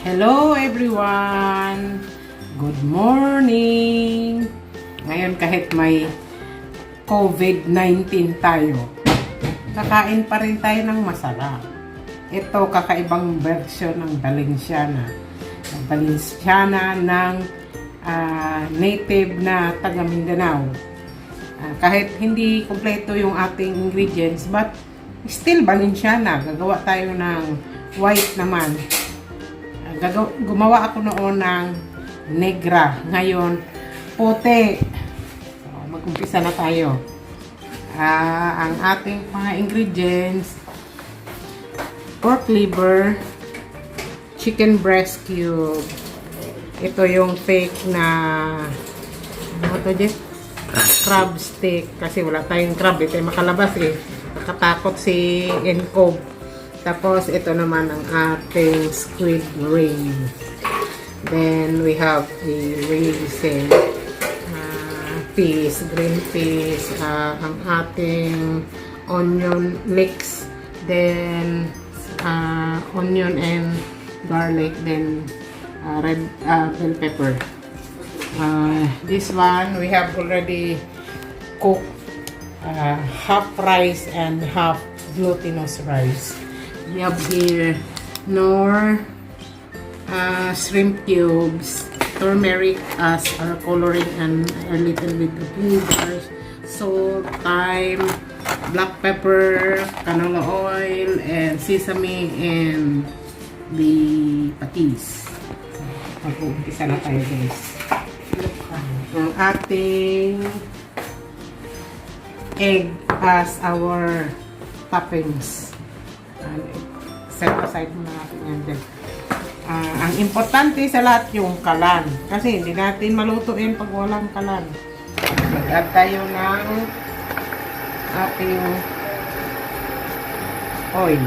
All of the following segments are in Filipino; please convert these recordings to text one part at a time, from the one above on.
Hello everyone! Good morning! Ngayon kahit may COVID-19 tayo, kakain pa rin tayo ng masarap. Ito kakaibang version ng Valenciana. Valenciana ng native na taga Mindanao. Kahit hindi kompleto yung ating ingredients, but still Valenciana. Gagawa tayo ng white naman. Gumawa ako noon ng negra. Ngayon, puti. So, mag-umpisa na tayo. Ang ating mga ingredients: pork liver, chicken breast cube. Ito yung fake na ano to, Jess? Crab stick. Kasi wala tayong crab. Ito yung makalabas eh. Nakatakot si Encob. Tapos, ito naman ang ating squid ring. Then, we have the raisin, peas, green peas, ang ating onion mix, then, onion and garlic, then, red bell pepper. This one, we have already cooked half rice and half glutinous rice. We have here nor shrimp cubes, turmeric as our coloring, and a little bit of vinegar, salt, thyme, black pepper, canola oil, and sesame, and the patis. Mag-uumpisa na tayo, guys. Ang ating egg as our toppings. Set aside muna natin yan din. Ang importante sa lahat yung kalan. Kasi hindi natin malutuin pag walang kalan. Mag-add tayo ng ating oil.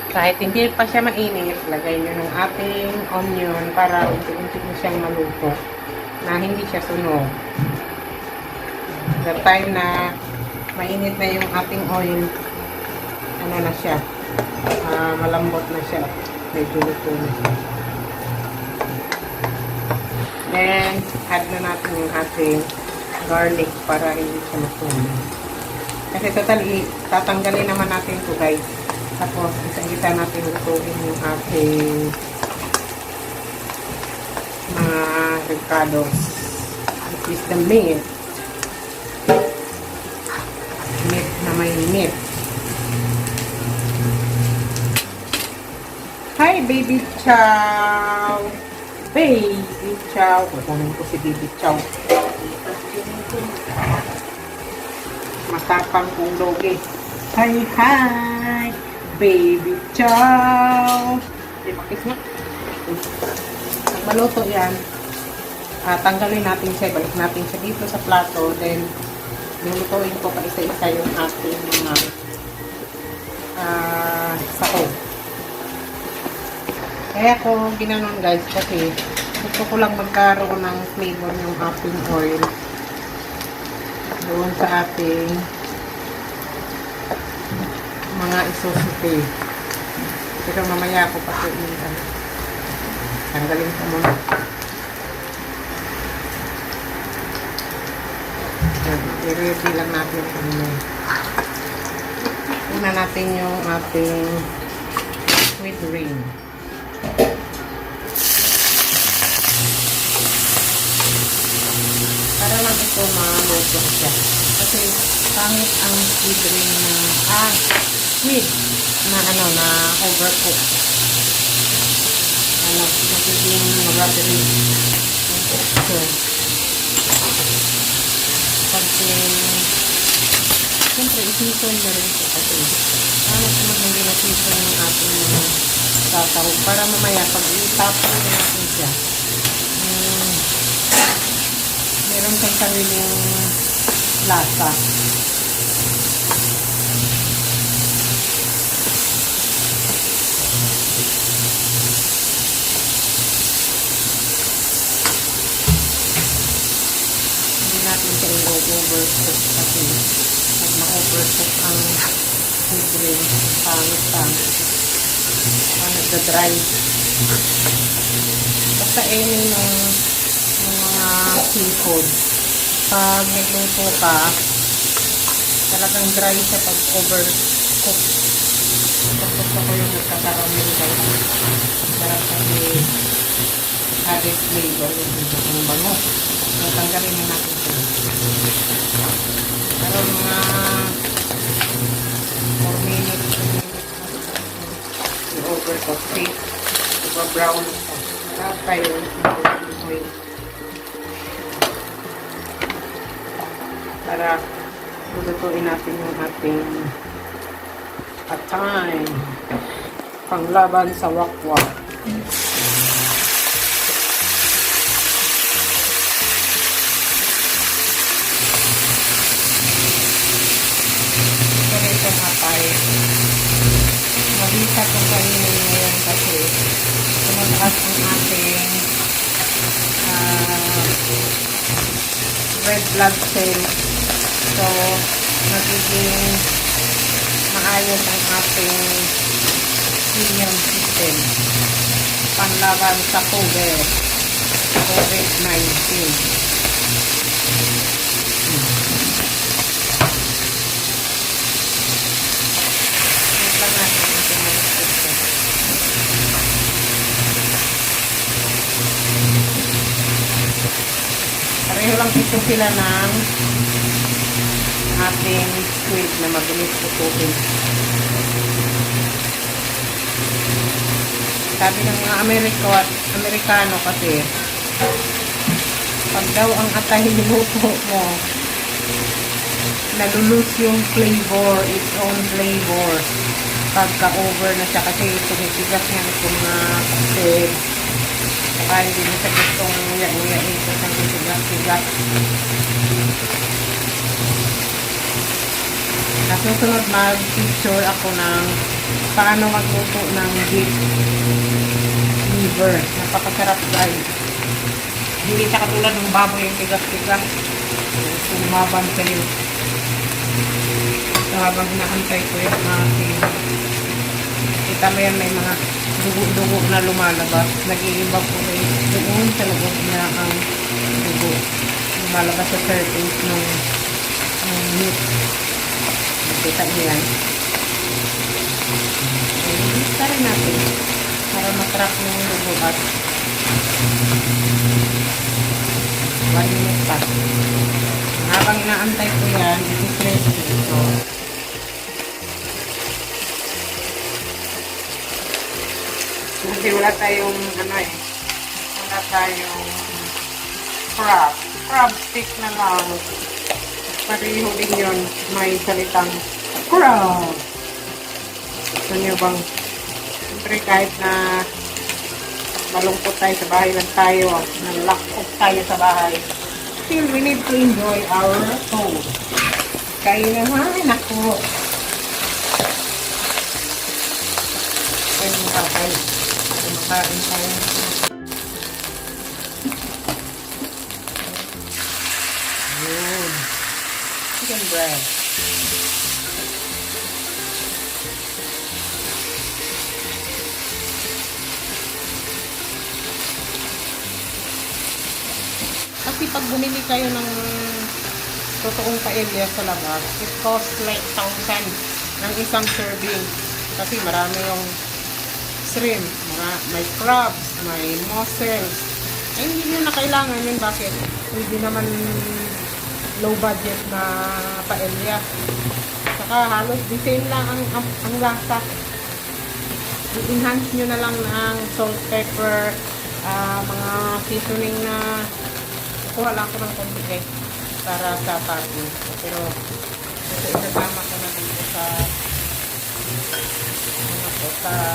Kahit hindi pa siya mainit, lagay nyo ng ating onion para unti-unti mo siyang maluto na hindi siya sunog. The time na mainit na yung ating oil, ano na siya, malambot na siya, medyo luto na siya. Then add na natin yung ating garlic para hindi siya masunog. Kasi totally tatanggalin naman natin ito, guys. Tapos isa-isa natin lutuin yung ating mga recados, which is the meat na may meat. Hi, Baby Chow! Baby Chow! Kukunin ko si Baby Chow. Matapang kong doge. Hi, hi! Baby Chow! Pakis mo. Pag maluto yan, tanggalin natin siya. Balik natin siya dito sa plato. Then, lulutuin ko pa isa-isa yung ating mga sahog. Kaya ko ginanon, guys, kasi gusto ko lang magkaroon ng flavor yung ating oil doon sa ating mga isusuti. Pero mamaya ako pa ito tanggalin ko muna. I-ready lang natin ito. Una natin yung ating squid ring. Para lang ito maluto siya. Kasi pangit ang squid ring na squid na na overcook. Magiging rubbery. So, siyempre i-season na rin ito kasi pangit naman hindi na-season yung ating tatawag para mamaya pag itapon natin siya, meron kang sariling lasa. Hindi natin siya i-overcook kasi pag ma-overcook ang food ring, pangit. Nagda-dry. Basta any ng mga seafood. Pag nagluto ka, talagang dry siya pag overcook. Gusto ko yung nagkakaramel guys. Sarap kasi added flavor yung bango. So, tanggalin na natin ito. Pero mga 4 minutes i-overcook. Iba-brown ito. Sarap tayo yung oil. Para lutuin natin yung ating atay. Panglaban sa wakwak. Itong atay. Mabisa kung kainin ngayon kasi tumataas ang ating red blood cells. So, magiging maayos ang ating immune system. Panlaban sa COVID-19. Pareho lang ito sila ng ating squid na mabilis putukin. Sabi ng mga Amerikano kasi, pag daw ang atay niluto mo, nalulus yung flavor, its own flavor. Pagka-over na siya kasi tumigigas nga itong kapatid. Saka hindi mo siya gustong uya-uyain ito sa tigas-tigas. Nasusunod mag-picture ako ng paano magluto ng beef liver. Napakasarap guys. Hindi siya katulad ng baboy yung tigas-tigas. Sumaban kayo. So habang naantay ko yung aking kita mo yan, may mga dugo-dugo na lumalabas. Nag-iiba po doon sa loob niya ang dugo. Lumalabas sa surface ng meat. Nakita niyo yan. Ilista rin natin para matrap yung dugo at 1 minute pa. Habang inaantay ko yan, i-press ko ito. Kasi wala tayong wala tayong crab stick na lang. Pareho din yun, may salitang crab. Gusto nyo bang siyempre kahit na malungkot tayo sa bahay lang tayo, nalakot tayo sa bahay, still we need to enjoy our food. Kaya naman ako ay makakain tayo. Yun. Chicken breast. Kasi pag bumili kayo ng totoong paella sa labas, it costs like 1,000 ng isang serving. Kasi marami yung shrimp, may crabs, may mussels. Ay, hindi nyo na kailangan yun. Bakit? Hindi naman low budget na paella. Saka halos the same lang ang lasa. I-enhance nyo na lang ng salt, pepper, mga seasoning na kuha lang ko ng konti para sa party. Pero ito isasama ko na dito sa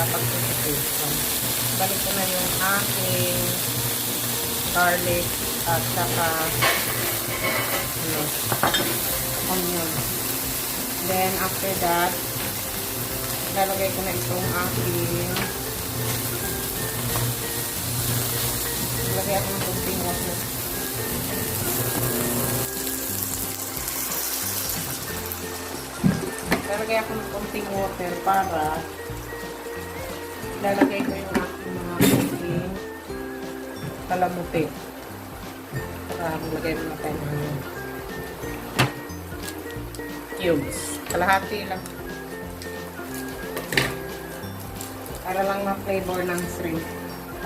pagtutupid. Balik ko na yung aking garlic at saka onion. Then after that, lalagay ko na itong aking lagay ako ng kunting water. Lalagay ako ng konting water para lalagay ko yung aking mga palamuti. Para maglagay mo natin ng cubes. Kalahati lang. Para lang ma-flavor ng shrimp.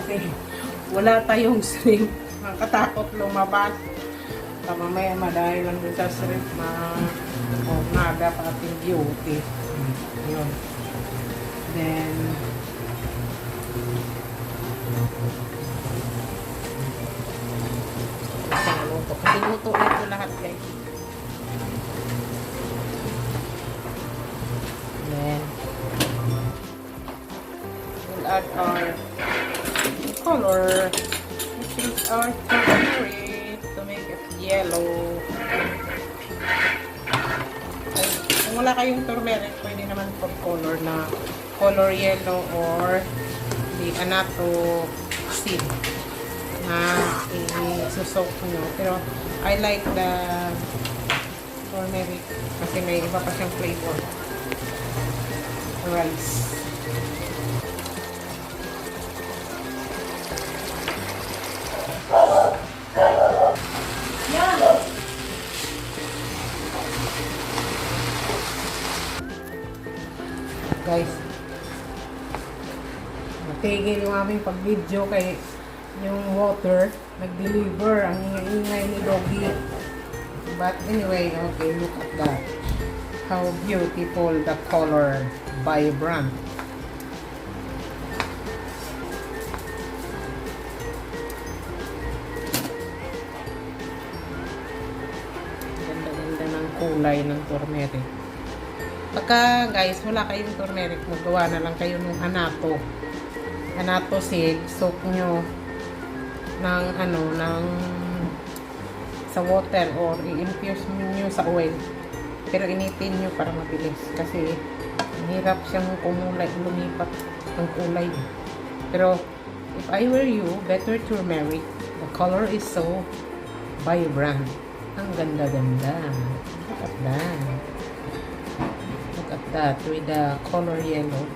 Kasi wala tayong shrimp. Makatakot lumabas. Mamaya madahil lang dun sa shrimp nada pa ating beauty. Yun. Then kasi luto na ito lahat, guys. Then we'll add our color, which is our turmeric, to make it yellow. Ay, kung wala kayong turmeric, pwede naman for color na color yellow or the anato seed na i-susok nyo. Pero I like the turmeric kasi may iba pa siyang flavor. Rice. Guys, natigil yung aming pag-video kay yung water nag-deliver. Ang ingay ni Doggy. But anyway, okay, look at that. How beautiful the color, vibrant. Ganda-ganda ng kulay ng turmeric. Pagka guys, wala kayong turmeric, magawa na lang kayo ng anato seed, soak nyo ng sa water or i-infuse nyo sa oil. Pero initin nyo para mabilis kasi hirap siyang lumipat ang kulay. Pero if I were you, better turmeric. The color is so vibrant. Ang ganda-ganda. Look at that. That with the color yellow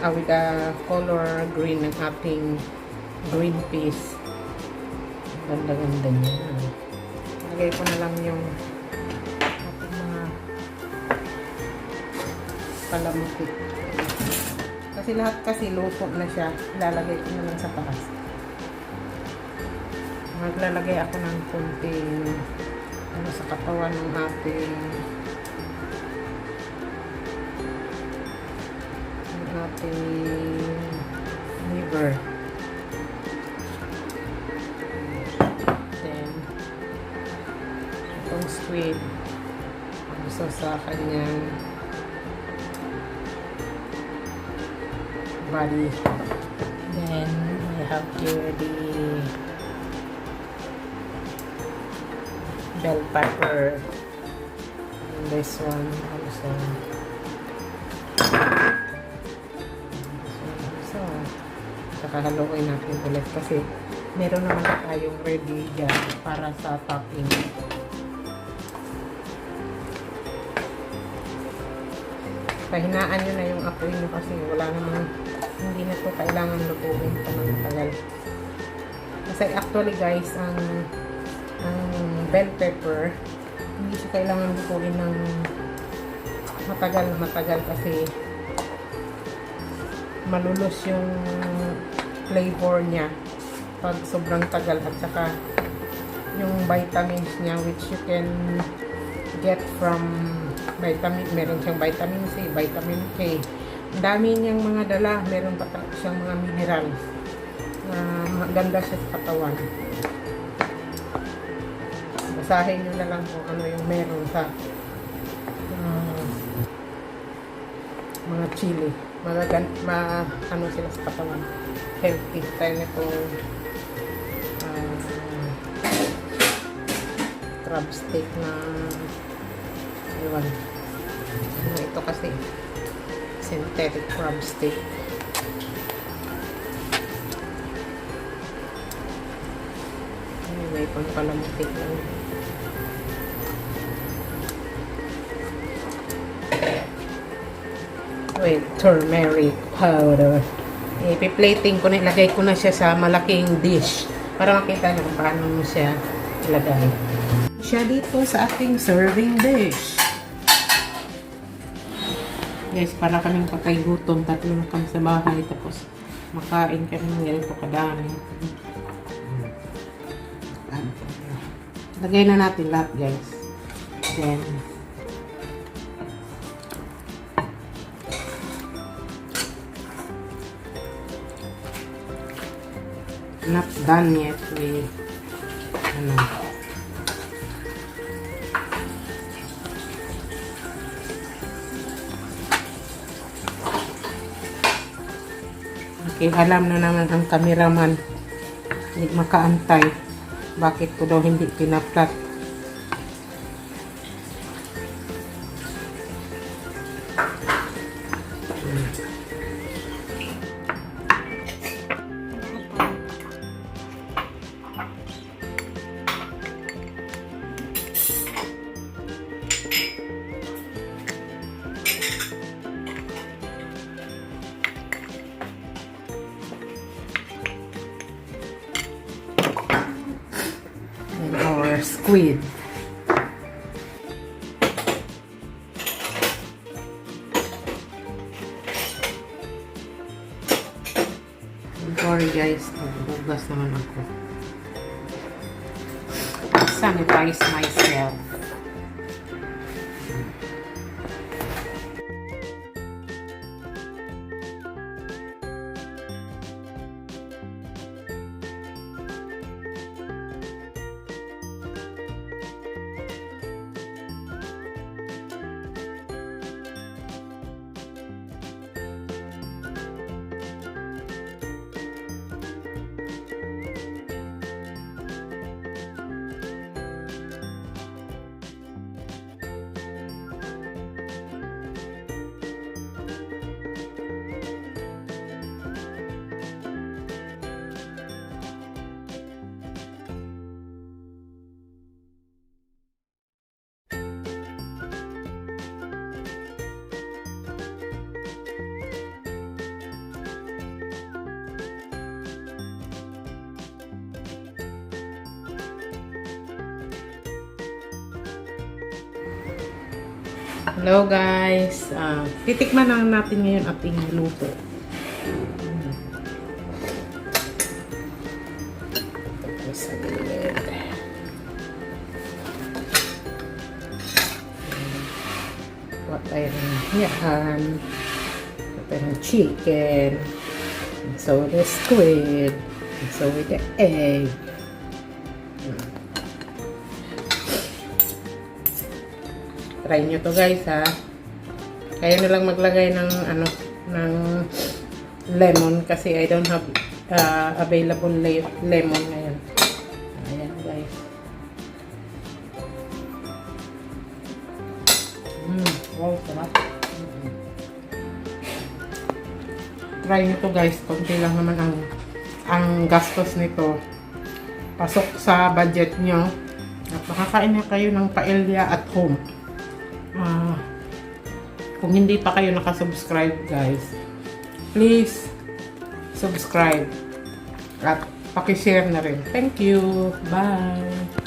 with the color green ng ating green peas. Ganda-ganda niya. Lagay ko na lang yung ating mga palamuti. Kasi lahat kasi luto na siya. Ilalagay ko na lang sa taas. Maglalagay ako ng konting sa katawan ng ating liver. Then itong squid gusto sa kanyang body. Then I have here the bell pepper, and this one also. Kakahaluin natin ulit kasi meron naman tayong ready dyan para sa topping. Pahinaan nyo na yung apoy nyo kasi wala namang, hindi na to kailangan lutuin pa ng matagal. Kasi actually guys, ang bell pepper hindi siya kailangan lutuin ng matagal kasi malulus yung flavor niya pag sobrang tagal, at saka yung vitamins niya which you can get from meron siyang vitamin C, vitamin K, ang dami niyang mga dala, meron pa siyang mga minerals na maganda siya sa katawan. Basahin nyo na lang kung ano yung meron sa mga chili. Ano sila sa katawan, healthy. Tayo nitong crab steak na iwan. Ito kasi synthetic crab steak. Anyway, pang palamutik lang. With turmeric powder. Ipi-plating ko na, ilagay ko na siya sa malaking dish para makita nyo kung paano mo siya ilagay. Siya dito sa ating serving dish. Guys, para kaming patay gutom, tatlo na kami sa bahay, tapos makain kami ng ganito kadami. Lagay na natin lahat, guys. Then, not done yet with okay, alam na naman ang cameraman, hindi makaantay bakit ko daw hindi pinaplat. Or squid. Sorry guys, nagbugas naman ako. Sanitize myself. Hello guys, titikman lang natin ngayon ating luto. Tapos sa gilid. What tayo ng hiyahan. What tayo ng chicken. And so the squid. And so with the egg. Try nyo to guys ha. Kayo na lang maglagay ng ng lemon kasi I don't have available lemon ngayon. Ayan guys. Wow, sarap. Try nyo to guys. Kunti lang naman ang gastos nito. Pasok sa budget nyo. At makakain na kayo ng paella at home. Kung hindi pa kayo nakasubscribe guys, please subscribe at pakishare na rin. Thank you. Bye.